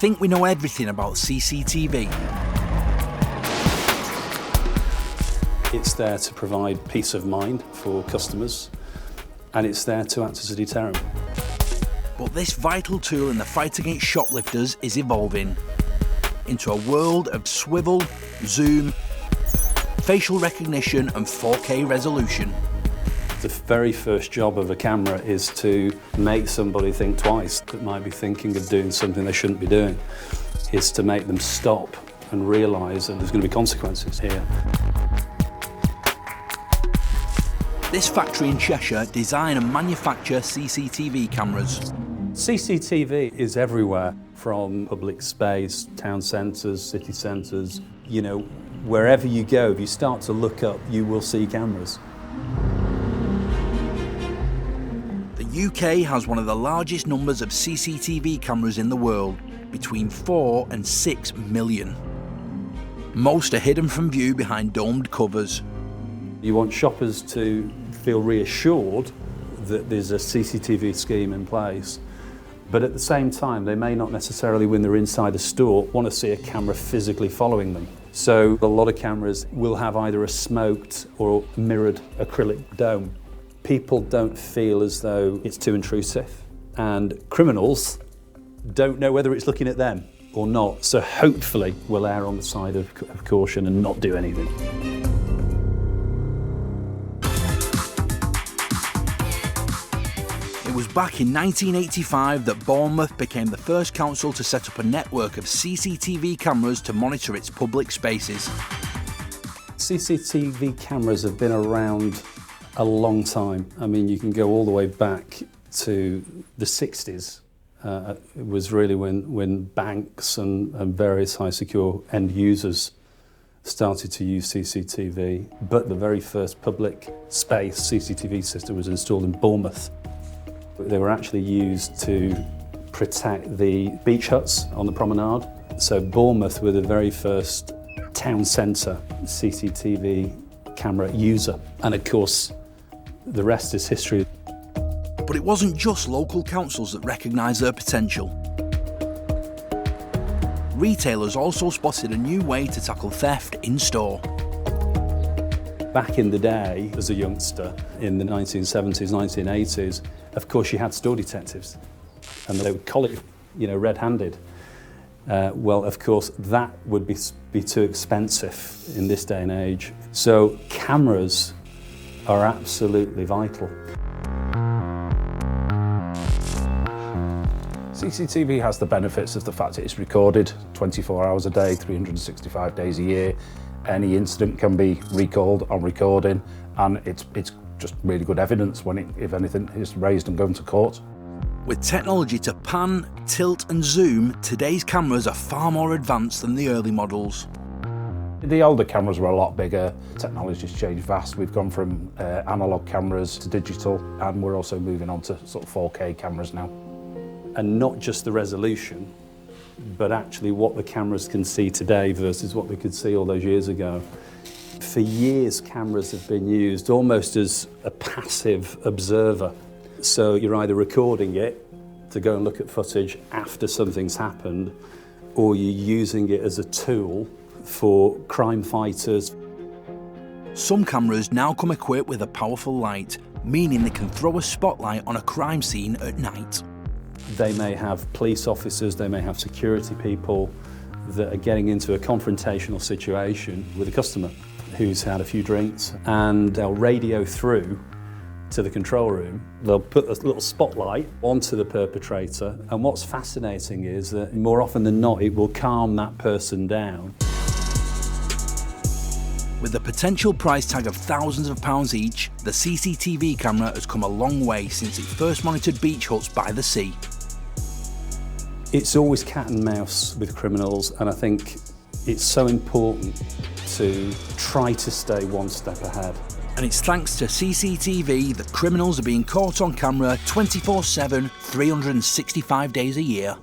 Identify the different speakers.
Speaker 1: think we know everything about CCTV.
Speaker 2: It's there to provide peace of mind for customers, and it's there to act as a deterrent.
Speaker 1: But this vital tool in the fight against shoplifters is evolving into a world of swivel, zoom, facial recognition and 4K resolution.
Speaker 2: The very first job of a camera is to make somebody think twice that might be thinking of doing something they shouldn't be doing. Is to make them stop and realise that there's going to be consequences here.
Speaker 1: This factory in Cheshire design and manufacture CCTV cameras.
Speaker 2: CCTV is everywhere, from public space, town centres, city centres. You know, wherever you go, if you start to look up, you will see cameras.
Speaker 1: The UK has one of the largest numbers of CCTV cameras in the world, between 4 and 6 million. Most are hidden from view behind domed covers.
Speaker 2: You want shoppers to feel reassured that there's a CCTV scheme in place, but at the same time, they may not necessarily, when they're inside a store, want to see a camera physically following them. So a lot of cameras will have either a smoked or mirrored acrylic dome. People don't feel as though it's too intrusive, and criminals don't know whether it's looking at them or not. So hopefully we'll err on the side of caution and not do anything.
Speaker 1: It was back in 1985 that Bournemouth became the first council to set up a network of CCTV cameras to monitor its public spaces.
Speaker 2: CCTV cameras have been around a long time. I mean, you can go all the way back to the 60s. It was really when banks and various high secure end users started to use CCTV. But the very first public space CCTV system was installed in Bournemouth. They were actually used to protect the beach huts on the promenade. So Bournemouth were the very first town centre CCTV camera user. And of course, the rest is history.
Speaker 1: But it wasn't just local councils that recognised their potential. Retailers also spotted a new way to tackle theft in store.
Speaker 2: Back in the day, as a youngster, in the 1970s, 1980s, of course you had store detectives, and they would collar you, red-handed. Well, of course, that would be too expensive in this day and age. So cameras are absolutely vital.
Speaker 3: CCTV has the benefits of the fact that it's recorded 24 hours a day, 365 days a year. Any incident can be recalled on recording, and it's just really good evidence when if anything is raised and going to court.
Speaker 1: With technology to pan, tilt and zoom, today's cameras are far more advanced than the early models.
Speaker 3: The older cameras were a lot bigger. Technology's changed fast. We've gone from analog cameras to digital, and we're also moving on to sort of 4K cameras now.
Speaker 2: And not just the resolution, but actually what the cameras can see today versus what they could see all those years ago. For years, cameras have been used almost as a passive observer. So you're either recording it to go and look at footage after something's happened, or you're using it as a tool for crime fighters.
Speaker 1: Some cameras now come equipped with a powerful light, meaning they can throw a spotlight on a crime scene at night.
Speaker 2: They may have police officers, they may have security people that are getting into a confrontational situation with a customer who's had a few drinks, and they'll radio through to the control room. They'll put a little spotlight onto the perpetrator, and what's fascinating is that more often than not it will calm that person down.
Speaker 1: With a potential price tag of thousands of pounds each, the CCTV camera has come a long way since it first monitored beach huts by the sea.
Speaker 2: It's always cat and mouse with criminals, and I think it's so important to try to stay one step ahead.
Speaker 1: And it's thanks to CCTV that criminals are being caught on camera 24/7, 365 days a year.